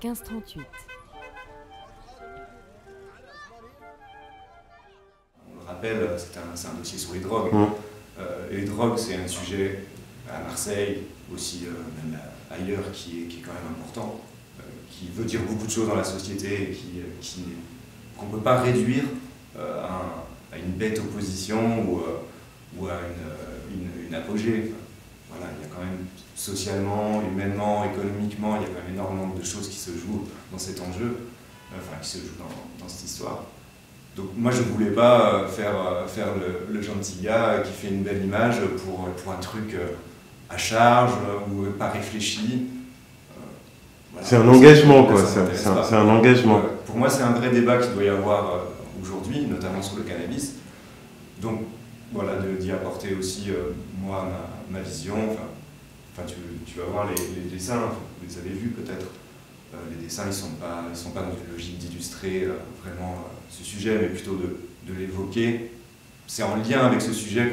1538. On le rappelle, c'est un dossier sur les drogues. Et les drogues, c'est un sujet à Marseille, aussi même ailleurs, qui est quand même important, qui veut dire beaucoup de choses dans la société et qu'on ne peut pas réduire à une bête opposition ou à une apogée. Voilà, il y a quand même socialement, humainement, économiquement, il y a quand même énormément de choses qui se jouent dans cet enjeu, qui se jouent dans cette histoire. Donc moi je ne voulais pas faire le gentil gars qui fait une belle image pour un truc à charge ou pas réfléchi. Voilà. C'est un engagement quoi, c'est un engagement. Pour moi c'est un vrai débat qu'il doit y avoir aujourd'hui, notamment sur le cannabis. Donc voilà, d'y apporter aussi moi ma vision. Tu vas voir les dessins, vous les avez vus peut-être. Les dessins, ils sont pas dans une logique d'illustrer vraiment ce sujet, mais plutôt de l'évoquer. C'est en lien avec ce sujet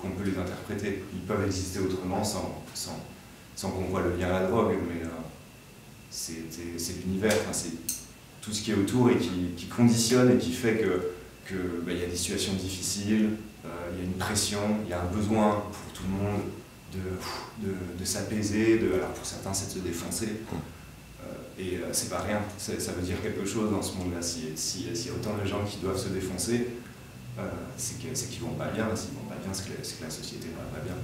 qu'on peut les interpréter. Ils peuvent exister autrement sans qu'on voit le lien à la drogue, mais c'est l'univers, c'est tout ce qui est autour et qui conditionne et qui fait que y a des situations difficiles, il y a une pression, il y a un besoin pour tout le monde de s'apaiser, alors pour certains c'est de se défoncer. Et c'est pas rien, ça veut dire quelque chose dans ce monde-là. S'il y a autant de gens qui doivent se défoncer, c'est qu'ils vont pas bien. S'ils vont pas bien, c'est que la société va pas bien.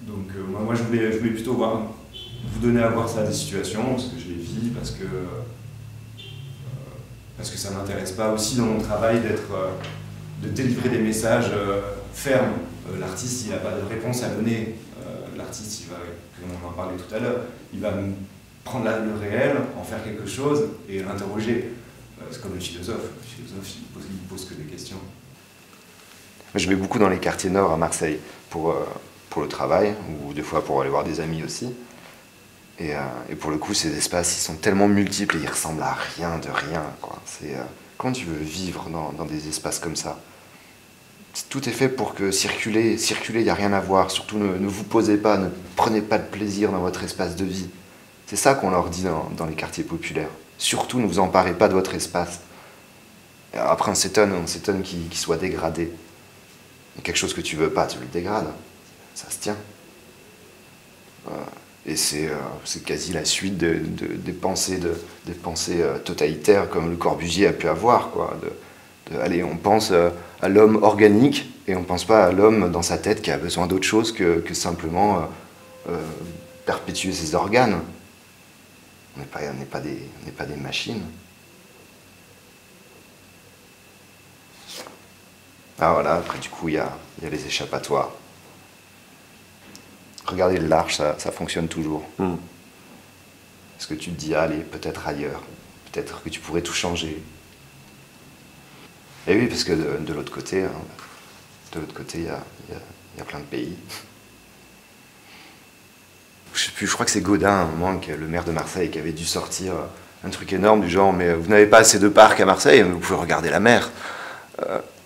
Donc moi je voulais plutôt vous donner à voir ça des situations, parce que je les vis, parce que ça m'intéresse pas aussi dans mon travail de délivrer des messages fermes. L'artiste, il n'a pas de réponse à donner. L'artiste, comme on en parlait tout à l'heure, il va prendre le réel, en faire quelque chose et l'interroger. C'est comme le philosophe. Le philosophe, il pose que des questions. Je vais beaucoup dans les quartiers nord à Marseille pour le travail, ou des fois pour aller voir des amis aussi. Et pour le coup, ces espaces, ils sont tellement multiples et ils ressemblent à rien de rien, quoi. Comment tu veux vivre dans des espaces comme ça? Tout est fait pour que circuler, il n'y a rien à voir. Surtout, ne vous posez pas, ne prenez pas de plaisir dans votre espace de vie. C'est ça qu'on leur dit dans les quartiers populaires. Surtout, ne vous emparez pas de votre espace. Et après, on s'étonne qu'il soit dégradé. Quelque chose que tu veux pas, tu le dégrades. Ça se tient. Et c'est quasi la suite des pensées totalitaires comme Le Corbusier a pu avoir, quoi. Allez, on pense à l'homme organique et on ne pense pas à l'homme dans sa tête qui a besoin d'autre chose que simplement perpétuer ses organes. On n'est pas des machines. Ah voilà, après du coup il y a les échappatoires. Regardez le large, ça fonctionne toujours. Parce que tu te dis, allez, peut-être ailleurs, peut-être que tu pourrais tout changer. Et oui, parce que de l'autre côté, il y a plein de pays. Je sais plus, je crois que c'est Gaudin, à un moment, le maire de Marseille, qui avait dû sortir un truc énorme du genre, mais vous n'avez pas assez de parcs à Marseille, mais vous pouvez regarder la mer.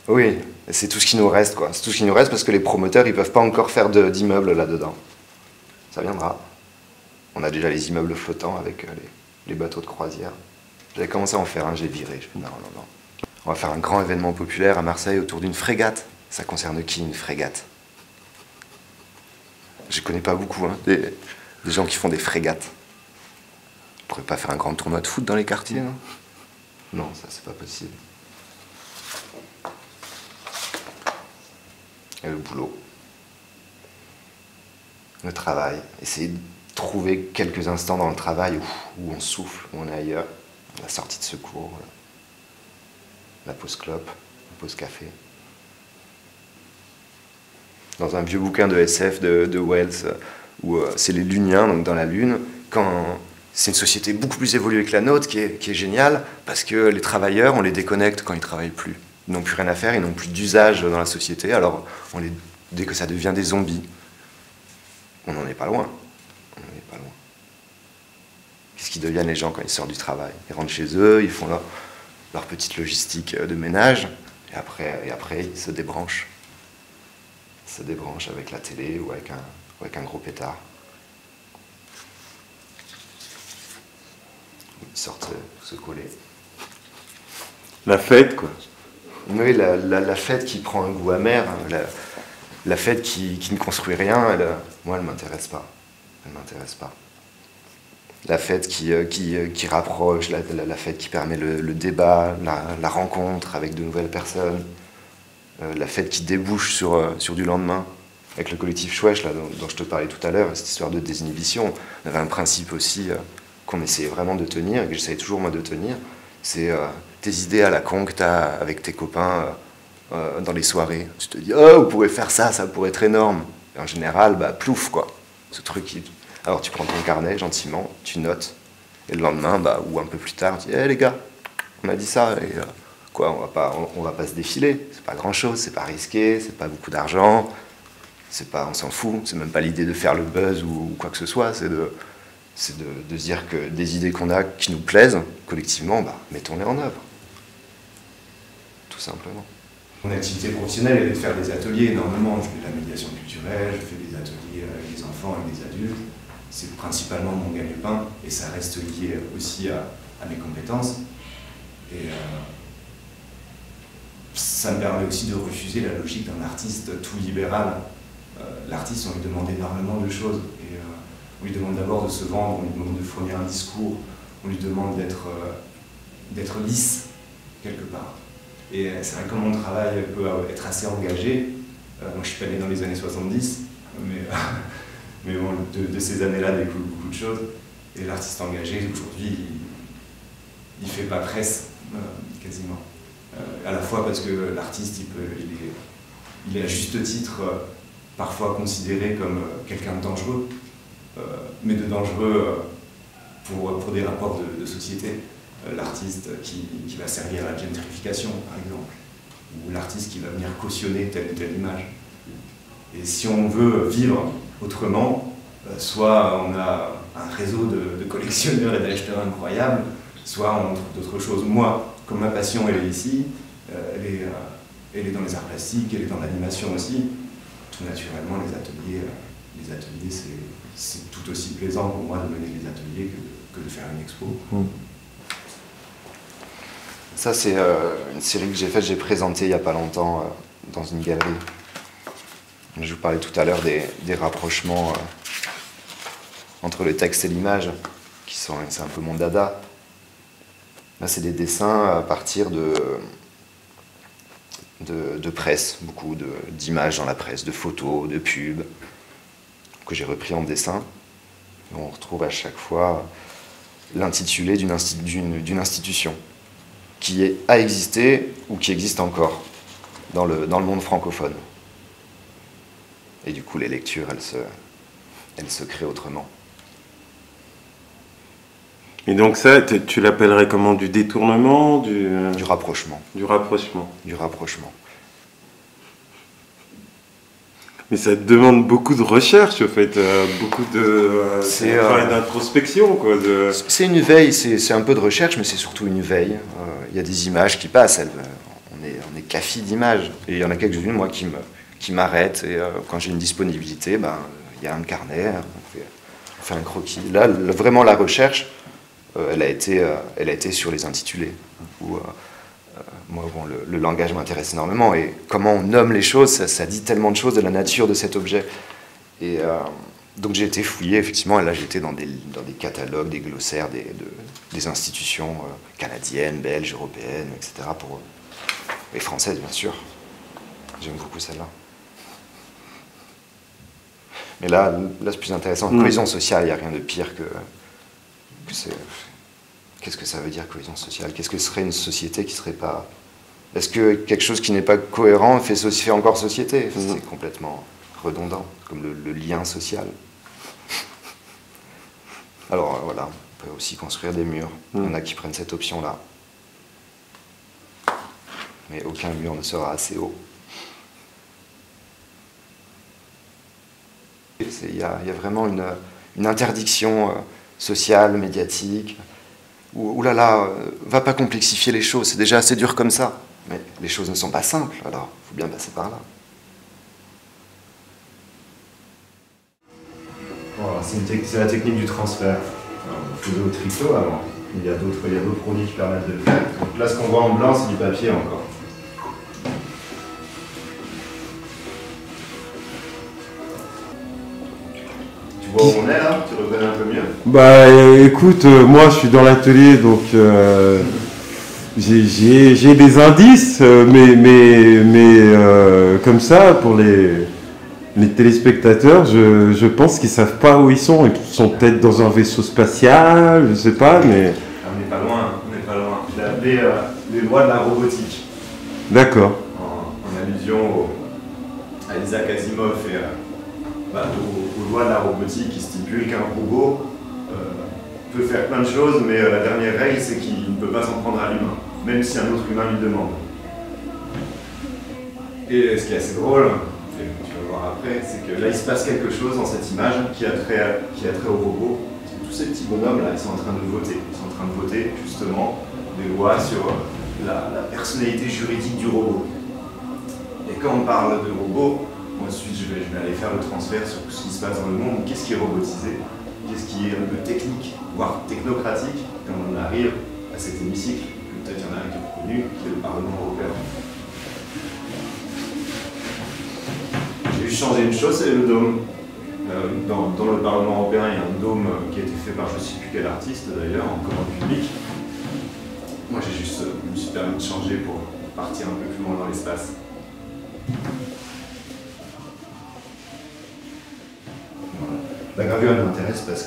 Oui, c'est tout ce qui nous reste, quoi. C'est tout ce qui nous reste parce que les promoteurs, ils peuvent pas encore faire d'immeubles là-dedans. Ça viendra. On a déjà les immeubles flottants avec les bateaux de croisière. J'avais commencé à en faire un, j'ai viré. Je me dis non. On va faire un grand événement populaire à Marseille autour d'une frégate. Ça concerne qui, une frégate? Je connais pas beaucoup, hein, des gens qui font des frégates. On pourrait pas faire un grand tournoi de foot dans les quartiers, non? Non, ça c'est pas possible. Et le boulot. Le travail. Essayer de trouver quelques instants dans le travail où on souffle, où on est ailleurs. La sortie de secours, la pause clope, la pause café. Dans un vieux bouquin de SF de Wells, où c'est les Luniens, donc dans la Lune, quand c'est une société beaucoup plus évoluée que la nôtre, qui est géniale, parce que les travailleurs, on les déconnecte quand ils ne travaillent plus. Ils n'ont plus rien à faire, ils n'ont plus d'usage dans la société, alors dès que ça devient des zombies, on n'en est pas loin. Qu'est-ce qu'ils deviennent les gens quand ils sortent du travail? Ils rentrent chez eux, ils font leur petite logistique de ménage, et après ils se débranchent. Ils se débranchent avec la télé ou avec un gros pétard. ils sortent se coller. La fête, quoi. Oui, la fête qui prend un goût amer, la fête qui ne construit rien, moi, elle ne m'intéresse pas. Elle m'intéresse pas. La fête qui rapproche, la fête qui permet le débat, la rencontre avec de nouvelles personnes, la fête qui débouche sur du lendemain. Avec le collectif Chouèche, là, dont je te parlais tout à l'heure, cette histoire de désinhibition, on avait un principe aussi qu'on essayait vraiment de tenir, et que j'essayais toujours moi de tenir, c'est tes idées à la con que tu as avec tes copains dans les soirées. Tu te dis « Oh, vous pourrez faire ça, ça pourrait être énorme !» Et en général, bah, plouf, quoi. Ce truc qui... Alors tu prends ton carnet gentiment, tu notes, et le lendemain, bah, ou un peu plus tard, tu dis hey, les gars, on a dit ça, et quoi, on va pas se défiler, c'est pas grand-chose, c'est pas risqué, c'est pas beaucoup d'argent, on s'en fout, c'est même pas l'idée de faire le buzz ou quoi que ce soit, c'est de se dire que des idées qu'on a qui nous plaisent, collectivement, bah, mettons-les en œuvre. Tout simplement. Mon activité professionnelle est de faire des ateliers énormément. Je fais de la médiation culturelle, je fais des ateliers avec des enfants et des adultes. C'est principalement mon gagne-pain et ça reste lié aussi à mes compétences. Et ça me permet aussi de refuser la logique d'un artiste tout libéral. L'artiste, on lui demande énormément de choses. Et, on lui demande d'abord de se vendre, on lui demande de fournir un discours, on lui demande d'être lisse quelque part. Et c'est vrai que mon travail peut être assez engagé. Moi, je suis pas né dans les années 70, mais bon, de ces années-là découlent beaucoup de choses. Et l'artiste engagé, aujourd'hui, il fait pas presse, quasiment. À la fois parce que l'artiste, il est à juste titre parfois considéré comme quelqu'un de dangereux, mais de dangereux pour des rapports de société. L'artiste qui va servir à la gentrification, par exemple, ou l'artiste qui va venir cautionner telle ou telle image. Et si on veut vivre autrement, soit on a un réseau de collectionneurs et d'acheteurs incroyables, soit on trouve d'autres choses. Moi, comme ma passion elle est ici, elle est dans les arts plastiques, elle est dans l'animation aussi, tout naturellement les ateliers c'est tout aussi plaisant pour moi de mener les ateliers que de faire une expo. Ça, c'est une série que j'ai faite, j'ai présentée il n'y a pas longtemps dans une galerie. Je vous parlais tout à l'heure des rapprochements entre le texte et l'image, c'est un peu mon dada. Là, c'est des dessins à partir de presse, beaucoup d'images dans la presse, de photos, de pubs, que j'ai repris en dessin. Et on retrouve à chaque fois l'intitulé d'une institution qui a existé ou qui existe encore dans le monde francophone. Et du coup, les lectures, elles se créent autrement. Et donc ça, tu l'appellerais comment? Du détournement, du rapprochement. Du rapprochement. Du rapprochement. Mais ça demande beaucoup de recherche, en fait, beaucoup d'introspection, quoi. C'est une veille, c'est un peu de recherche, mais c'est surtout une veille. Il y a des images qui passent, on est café d'images. Et il y en a quelques-unes, moi, qui m'arrêtent. Et quand j'ai une disponibilité, ben, il y a un carnet, on fait un croquis. Là, vraiment, la recherche, elle a été sur les intitulés. Moi, bon, le langage m'intéresse énormément, et comment on nomme les choses, ça dit tellement de choses de la nature de cet objet. Et donc j'ai été fouillé, effectivement, et là j'étais dans des catalogues, des glossaires des institutions canadiennes, belges, européennes, etc. Et françaises, bien sûr. J'aime beaucoup celle-là. Mais là c'est plus intéressant. Cohésion sociale, il n'y a rien de pire que c'est... Qu'est-ce que ça veut dire, cohésion sociale? Qu'est-ce que serait une société qui serait pas... Est-ce que quelque chose qui n'est pas cohérent fait encore société? C'est complètement redondant, comme le lien social. Alors voilà, on peut aussi construire des murs. Il y en a qui prennent cette option-là. Mais aucun mur ne sera assez haut. Il y a vraiment une interdiction sociale, médiatique. Ouh là là, va pas complexifier les choses, c'est déjà assez dur comme ça. Mais les choses ne sont pas simples, alors il faut bien passer par là. Voilà, c'est la technique du transfert. On faisait au tricot avant. Il y a d'autres produits qui permettent de le faire. Donc là, ce qu'on voit en blanc, c'est du papier encore. Tu vois où on est là? Tu reconnais un peu mieux? Bah écoute, moi je suis dans l'atelier, donc j'ai des indices, mais comme ça, pour les téléspectateurs, je pense qu'ils savent pas où ils sont. Ils sont peut-être dans un vaisseau spatial, je sais pas, mais... On n'est pas loin, on n'est pas loin. Je l'ai appelé les lois de la robotique. D'accord. En allusion à Isaac Asimov et aux lois de la robotique qui stipulent qu'un robot peut faire plein de choses, mais la dernière règle, c'est qu'il ne peut pas s'en prendre à l'humain, même si un autre humain lui demande. Et ce qui est assez drôle, et tu vas voir après, c'est que là il se passe quelque chose dans cette image qui a trait au robot. Tous ces petits bonhommes là, ils sont en train de voter. Ils sont en train de voter justement des lois sur la personnalité juridique du robot. Et quand on parle de robot, ensuite je vais aller faire le transfert sur ce qui se passe dans le monde. Qu'est-ce qui est robotisé? Qu'est-ce qui est un peu technique, voire technocratique, quand on arrive à cet hémicycle, que peut-être il y en a un qui est reconnu, qui est le Parlement européen. J'ai juste changé une chose, c'est le dôme. Dans le Parlement européen, il y a un dôme qui a été fait par je ne sais plus quel artiste d'ailleurs, en commande publique. Moi je me suis permis de changer pour partir un peu plus loin dans l'espace. Voilà. La gravure elle m'intéresse parce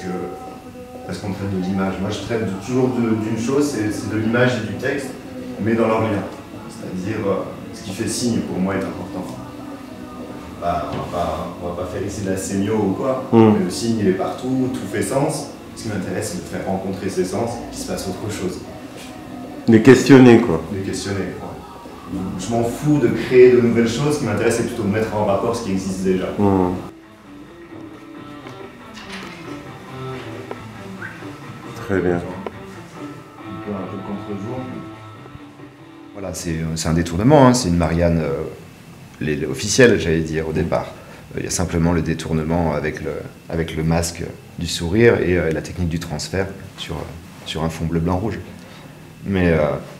qu'on traite de l'image. Moi je traite toujours d'une chose, c'est de l'image et du texte, mais dans leur lien. C'est-à-dire ce qui fait signe pour moi est important. Bah, on va pas faire ici de la sémio ou quoi, mais le signe il est partout, tout fait sens. Ce qui m'intéresse, c'est de faire rencontrer ces sens, qu'il se passe autre chose. Les questionner, quoi. Les questionner, ouais. Je m'en fous de créer de nouvelles choses, ce qui m'intéresse, c'est plutôt de mettre en rapport ce qui existe déjà. Très bien. Un peu contre-jour. Voilà, c'est un détournement, hein, c'est une Marianne officielle, j'allais dire, au départ. Il y a simplement le détournement avec le masque du sourire et la technique du transfert sur un fond bleu-blanc-rouge. Mais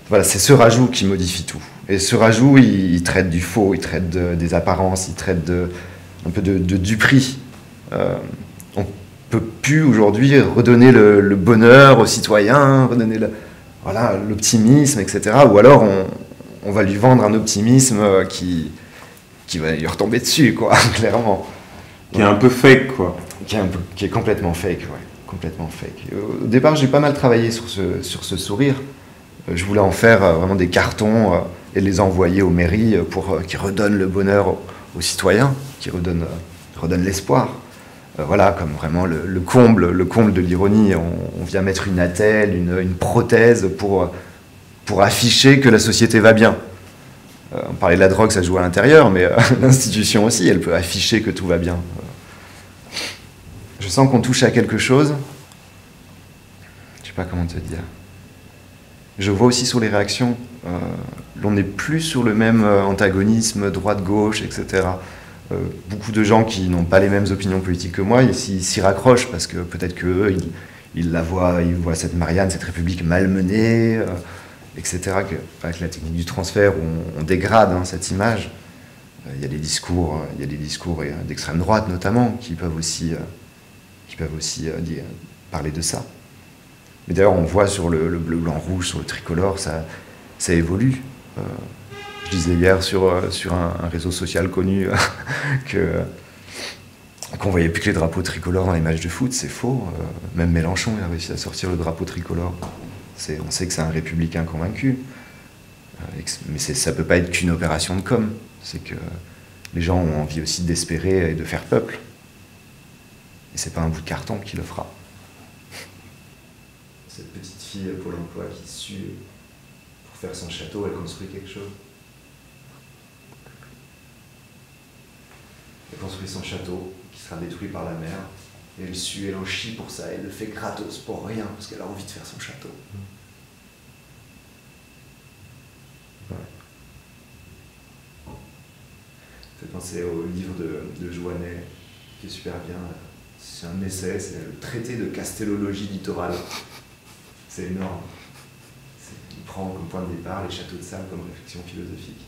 voilà, c'est ce rajout qui modifie tout. Et ce rajout, il traite du faux, il traite des apparences, il traite un peu de duperie. On peut plus aujourd'hui redonner le bonheur aux citoyens, redonner l'optimisme, etc. Ou alors on va lui vendre un optimisme qui va lui retomber dessus, quoi, clairement. Qui est un peu fake, quoi. Qui est complètement fake, ouais. Complètement fake. Au départ, j'ai pas mal travaillé sur ce sourire. Je voulais en faire vraiment des cartons et les envoyer aux mairies pour qu'ils redonnent le bonheur aux citoyens, qui redonnent l'espoir. Voilà, comme vraiment le comble de l'ironie. On vient mettre une attelle, une prothèse pour afficher que la société va bien. On parlait de la drogue, ça joue à l'intérieur, mais l'institution aussi, elle peut afficher que tout va bien. Je sens qu'on touche à quelque chose. Je sais pas comment te dire. Je vois aussi sur les réactions, l'on n'est plus sur le même antagonisme droite-gauche, etc. Beaucoup de gens qui n'ont pas les mêmes opinions politiques que moi, ils s'y raccrochent parce que peut-être qu'eux, ils voient cette Marianne, cette République malmenée, etc. Avec la technique du transfert, on dégrade cette image. Il y a des discours d'extrême droite notamment qui peuvent aussi parler de ça. Mais d'ailleurs, on voit sur le bleu, blanc, rouge, sur le tricolore, ça évolue. Je disais hier sur un réseau social connu qu'on voyait plus que les drapeaux tricolores dans les matchs de foot, c'est faux. Même Mélenchon a réussi à sortir le drapeau tricolore. On sait que c'est un républicain convaincu. Mais ça peut pas être qu'une opération de com'. C'est que les gens ont envie aussi d'espérer et de faire peuple. Et c'est pas un bout de carton qui le fera. Cette petite fille Pôle emploi qui sue pour faire son château, elle construit quelque chose. Elle construit son château qui sera détruit par la mer. Et elle sue, elle en chie pour ça. Elle le fait gratos pour rien parce qu'elle a envie de faire son château. Ouais. Ça fait penser au livre de Jouanet qui est super bien. C'est un essai, c'est le traité de castellologie littorale. C'est énorme. Il prend comme point de départ les châteaux de sable comme réflexion philosophique.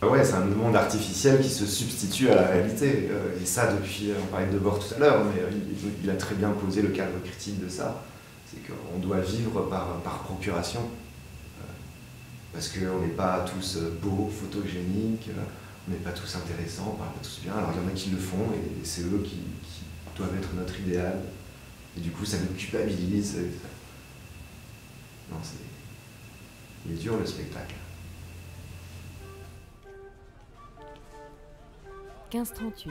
Ouais, c'est un monde artificiel qui se substitue à la réalité. Et ça, depuis, on parlait de Debord tout à l'heure, mais il a très bien posé le cadre critique de ça. C'est qu'on doit vivre par procuration. Parce qu'on n'est pas tous beaux, photogéniques, on n'est pas tous intéressants, on ne parle pas tous bien. Alors il y en a qui le font et c'est eux qui doivent être notre idéal. Et du coup, ça nous culpabilise. Non, il est dur le spectacle. 15-38.